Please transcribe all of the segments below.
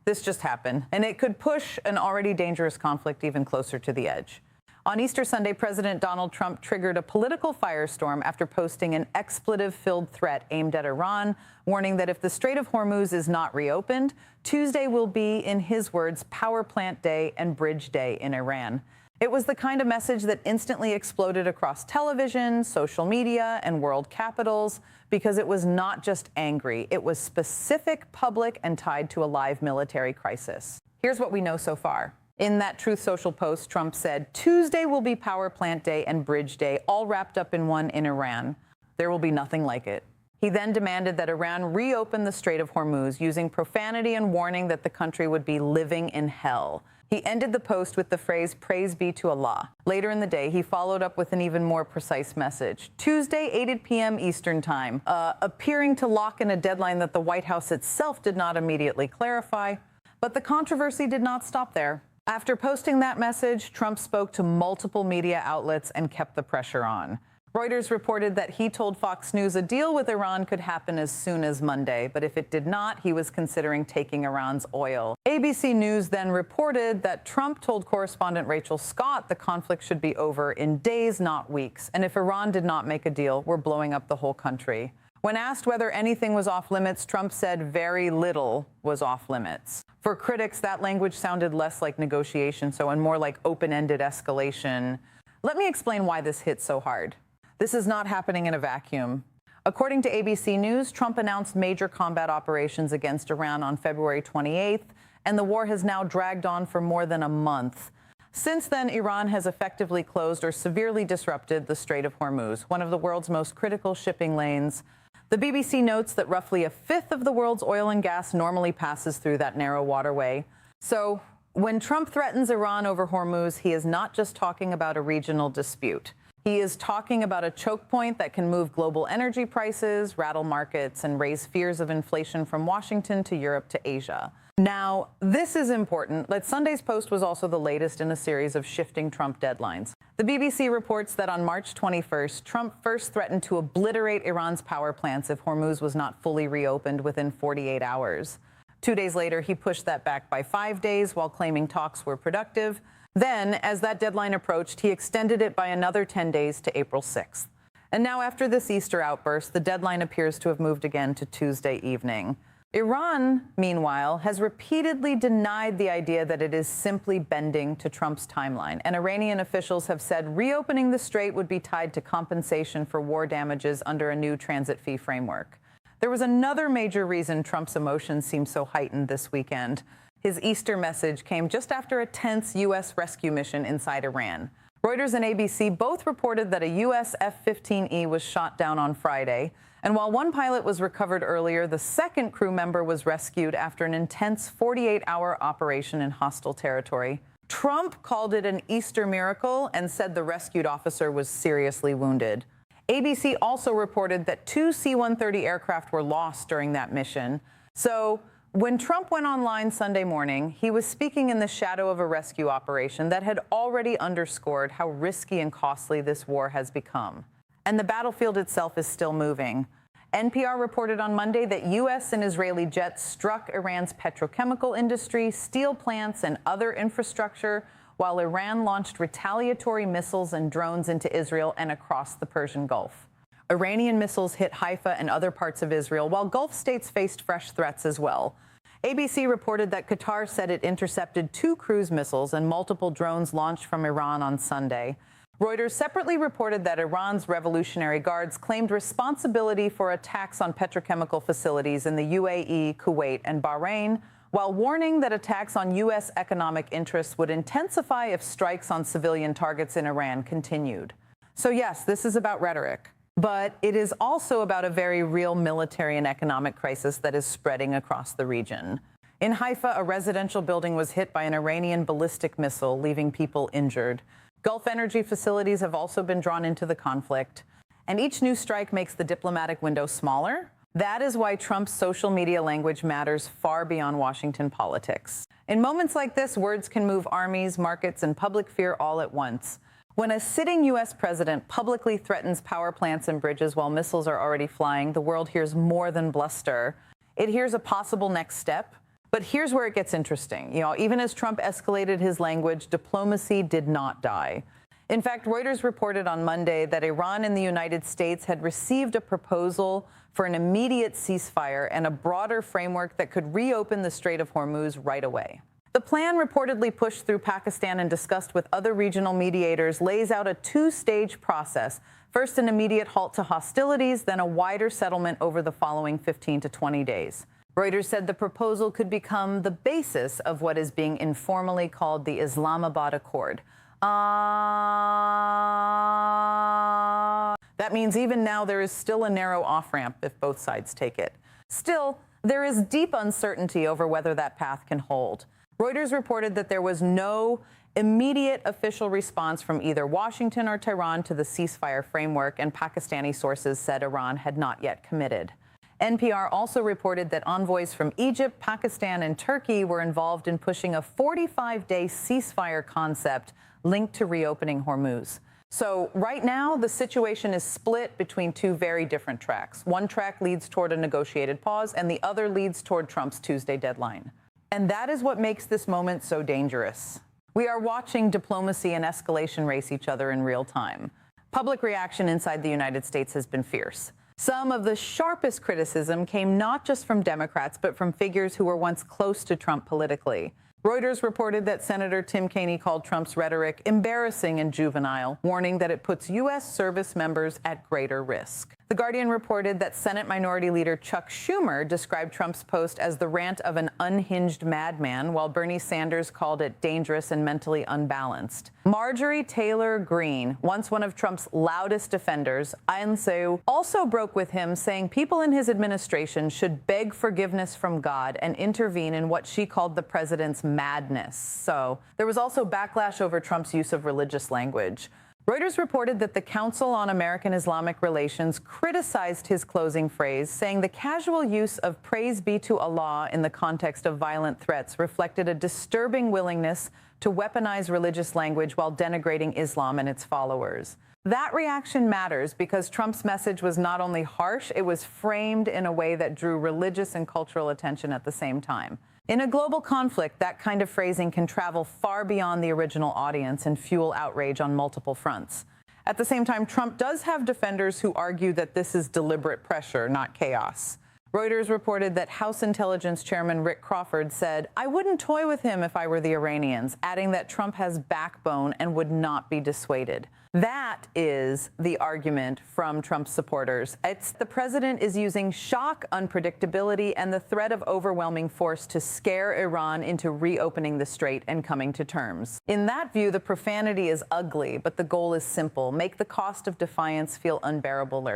This just happened, and it could push an already dangerous conflict even closer to the edge. On Easter Sunday, President Donald Trump triggered a political firestorm after posting an expletive-filled threat aimed at Iran, warning that if the Strait of Hormuz is not reopened, Tuesday will be, in his words, power plant day and bridge day in Iran. It was the kind of message that instantly exploded across television, social media, and world capitals, because it was not just angry. It was specific, public, and tied to a live military crisis. Here's what we know so far. In that Truth Social post, Trump said, Tuesday will be power plant day and bridge day, all wrapped up in one in Iran. There will be nothing like it. He then demanded that Iran reopen the Strait of Hormuz, using profanity and warning that the country would be living in hell. He ended the post with the phrase, "Praise be to Allah." Later in the day, he followed up with an even more precise message. Tuesday, 8 p.m. Eastern Time, appearing to lock in a deadline that the White House itself did not immediately clarify. But the controversy did not stop there. After posting that message, Trump spoke to multiple media outlets and kept the pressure on. Reuters reported that he told Fox News a deal with Iran could happen as soon as Monday, but if it did not, he was considering taking Iran's oil. ABC News then reported that Trump told correspondent Rachel Scott the conflict should be over in days, not weeks, and if Iran did not make a deal, we're blowing up the whole country. When asked whether anything was off limits, Trump said very little was off limits. For critics, that language sounded less like negotiation, and more like open-ended escalation. Let me explain why this hit so hard. This is not happening in a vacuum. According to ABC News, Trump announced major combat operations against Iran on February 28th, and the war has now dragged on for more than a month. Since then, Iran has effectively closed or severely disrupted the Strait of Hormuz, one of the world's most critical shipping lanes. The BBC notes that roughly a fifth of the world's oil and gas normally passes through that narrow waterway. So when Trump threatens Iran over Hormuz, he is not just talking about a regional dispute. He is talking about a choke point that can move global energy prices, rattle markets, and raise fears of inflation from Washington to Europe to Asia. Now, this is important. That Sunday's post was also the latest in a series of shifting Trump deadlines. The BBC reports that on March 21st, Trump first threatened to obliterate Iran's power plants if Hormuz was not fully reopened within 48 hours. 2 days later, he pushed that back by 5 days while claiming talks were productive. Then, as that deadline approached, he extended it by another 10 days to April 6th. And now, after this Easter outburst, the deadline appears to have moved again to Tuesday evening. Iran, meanwhile, has repeatedly denied the idea that it is simply bending to Trump's timeline, and Iranian officials have said reopening the strait would be tied to compensation for war damages under a new transit fee framework. There was another major reason Trump's emotions seemed so heightened this weekend. His Easter message came just after a tense U.S. rescue mission inside Iran. Reuters and ABC both reported that a U.S. F-15E was shot down on Friday. And while one pilot was recovered earlier, the second crew member was rescued after an intense 48-hour operation in hostile territory. Trump called it an Easter miracle and said the rescued officer was seriously wounded. ABC also reported that 2 C-130 aircraft were lost during that mission. So when Trump went online Sunday morning, he was speaking in the shadow of a rescue operation that had already underscored how risky and costly this war has become. And the battlefield itself is still moving. NPR reported on Monday that U.S. and Israeli jets struck Iran's petrochemical industry, steel plants, and other infrastructure, while Iran launched retaliatory missiles and drones into Israel and across the Persian Gulf. Iranian missiles hit Haifa and other parts of Israel, while Gulf states faced fresh threats as well. ABC reported that Qatar said it intercepted 2 cruise missiles and multiple drones launched from Iran on Sunday. Reuters separately reported that Iran's Revolutionary Guards claimed responsibility for attacks on petrochemical facilities in the UAE, Kuwait, and Bahrain, while warning that attacks on U.S. economic interests would intensify if strikes on civilian targets in Iran continued. So yes, this is about rhetoric, but it is also about a very real military and economic crisis that is spreading across the region. In Haifa, a residential building was hit by an Iranian ballistic missile, leaving people injured. Gulf energy facilities have also been drawn into the conflict, and each new strike makes the diplomatic window smaller. That is why Trump's social media language matters far beyond Washington politics. In moments like this, words can move armies, markets, and public fear all at once. When a sitting U.S. president publicly threatens power plants and bridges while missiles are already flying, the world hears more than bluster. It hears a possible next step, But here's where it gets interesting. Even as Trump escalated his language, diplomacy did not die. In fact, Reuters reported on Monday that Iran and the United States had received a proposal for an immediate ceasefire and a broader framework that could reopen the Strait of Hormuz right away. The plan, reportedly pushed through Pakistan and discussed with other regional mediators, lays out a two-stage process. First, an immediate halt to hostilities, then a wider settlement over the following 15 to 20 days. Reuters said the proposal could become the basis of what is being informally called the Islamabad Accord. That means even now there is still a narrow off-ramp if both sides take it. Still, there is deep uncertainty over whether that path can hold. Reuters reported that there was no immediate official response from either Washington or Tehran to the ceasefire framework, and Pakistani sources said Iran had not yet committed. NPR also reported that envoys from Egypt, Pakistan, and Turkey were involved in pushing a 45-day ceasefire concept linked to reopening Hormuz. So right now, the situation is split between two very different tracks. One track leads toward a negotiated pause, and the other leads toward Trump's Tuesday deadline. And that is what makes this moment so dangerous. We are watching diplomacy and escalation race each other in real time. Public reaction inside the United States has been fierce. Some of the sharpest criticism came not just from Democrats, but from figures who were once close to Trump politically. Reuters reported that Senator Tim Kaine called Trump's rhetoric embarrassing and juvenile, warning that it puts U.S. service members at greater risk. The Guardian reported that Senate Minority Leader Chuck Schumer described Trump's post as the rant of an unhinged madman, while Bernie Sanders called it dangerous and mentally unbalanced. Marjorie Taylor Greene, once one of Trump's loudest defenders, also broke with him, saying people in his administration should beg forgiveness from God and intervene in what she called the president's madness. So there was also backlash over Trump's use of religious language. Reuters reported that the Council on American Islamic Relations criticized his closing phrase, saying the casual use of praise be to Allah in the context of violent threats reflected a disturbing willingness to weaponize religious language while denigrating Islam and its followers. That reaction matters because Trump's message was not only harsh, it was framed in a way that drew religious and cultural attention at the same time. In a global conflict, that kind of phrasing can travel far beyond the original audience and fuel outrage on multiple fronts. At the same time, Trump does have defenders who argue that this is deliberate pressure, not chaos. Reuters reported that House Intelligence Chairman Rick Crawford said, "I wouldn't toy with him if I were the Iranians," adding that Trump has backbone and would not be dissuaded. That is the argument from Trump's supporters. It's the president is using shock, unpredictability, and the threat of overwhelming force to scare Iran into reopening the strait and coming to terms. In that view, the profanity is ugly, but the goal is simple: make the cost of defiance feel unbearable.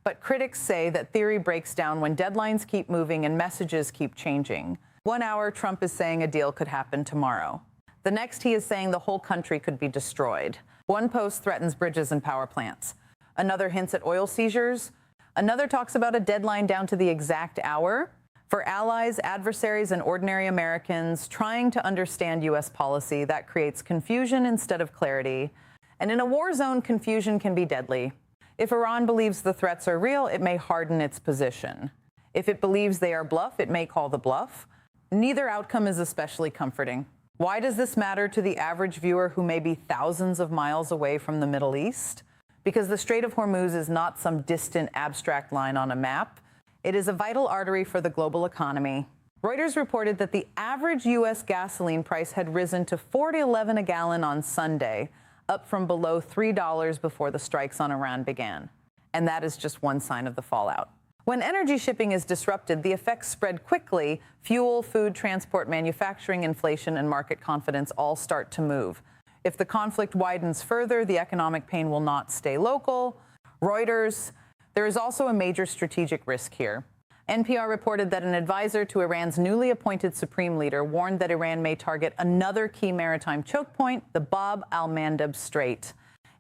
But critics say that theory breaks down when deadlines keep moving and messages keep changing. 1 hour, Trump is saying a deal could happen tomorrow. The next, he is saying the whole country could be destroyed. One post threatens bridges and power plants. Another hints at oil seizures. Another talks about a deadline down to the exact hour. For allies, adversaries, and ordinary Americans trying to understand U.S. policy, that creates confusion instead of clarity. And in a war zone, confusion can be deadly. If Iran believes the threats are real, it may harden its position. If it believes they are bluff, it may call the bluff. Neither outcome is especially comforting. Why does this matter to the average viewer who may be thousands of miles away from the Middle East? Because the Strait of Hormuz is not some distant abstract line on a map. It is a vital artery for the global economy. Reuters reported that the average U.S. gasoline price had risen to $4.11 a gallon on Sunday, up from below $3 before the strikes on Iran began. And that is just one sign of the fallout. When energy shipping is disrupted, the effects spread quickly. Fuel, food, transport, manufacturing, inflation, and market confidence all start to move. If the conflict widens further, the economic pain will not stay local. Reuters, there is also a major strategic risk here. NPR reported that an advisor to Iran's newly appointed supreme leader warned that Iran may target another key maritime choke point, the Bab al-Mandeb Strait.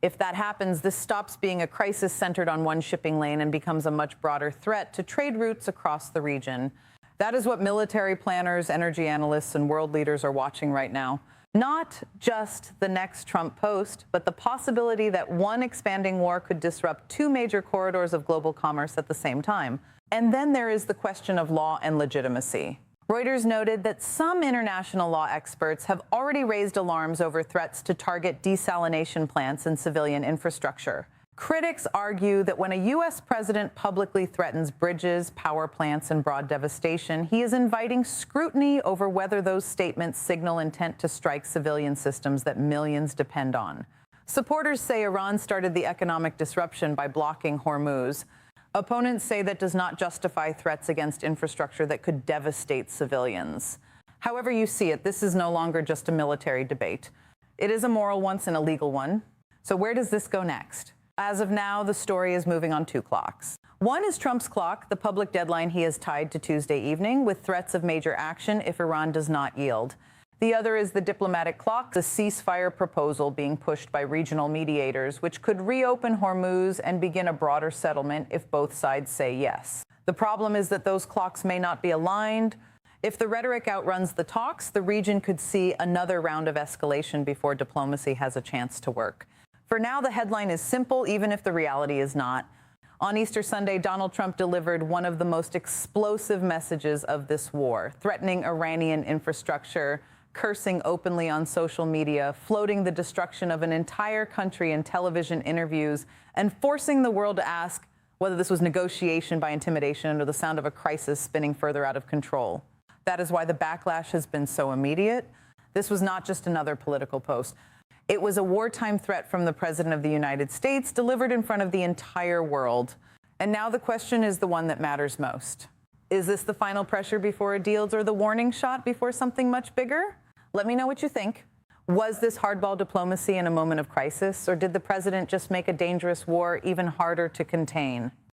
If that happens, this stops being a crisis centered on one shipping lane and becomes a much broader threat to trade routes across the region. That is what military planners, energy analysts, and world leaders are watching right now. Not just the next Trump post, but the possibility that one expanding war could disrupt two major corridors of global commerce at the same time. And then there is the question of law and legitimacy. Reuters noted that some international law experts have already raised alarms over threats to target desalination plants and civilian infrastructure. Critics argue that when a U.S. president publicly threatens bridges, power plants, and broad devastation, he is inviting scrutiny over whether those statements signal intent to strike civilian systems that millions depend on. Supporters say Iran started the economic disruption by blocking Hormuz. Opponents say that does not justify threats against infrastructure that could devastate civilians. However you see it, this is no longer just a military debate. It is a moral one and a legal one. So where does this go next? As of now, the story is moving on two clocks. One is Trump's clock, the public deadline he has tied to Tuesday evening, with threats of major action if Iran does not yield. The other is the diplomatic clock, the ceasefire proposal being pushed by regional mediators, which could reopen Hormuz and begin a broader settlement if both sides say yes. The problem is that those clocks may not be aligned. If the rhetoric outruns the talks, the region could see another round of escalation before diplomacy has a chance to work. For now, the headline is simple, even if the reality is not. On Easter Sunday, Donald Trump delivered one of the most explosive messages of this war, threatening Iranian infrastructure, cursing openly on social media, floating the destruction of an entire country in television interviews, and forcing the world to ask whether this was negotiation by intimidation or the sound of a crisis spinning further out of control. That is why the backlash has been so immediate. This was not just another political post. It was a wartime threat from the President of the United States delivered in front of the entire world. And now the question is the one that matters most. Is this the final pressure before a deal or the warning shot before something much bigger? Let me know what you think. Was this hardball diplomacy in a moment of crisis, or did the president just make a dangerous war even harder to contain?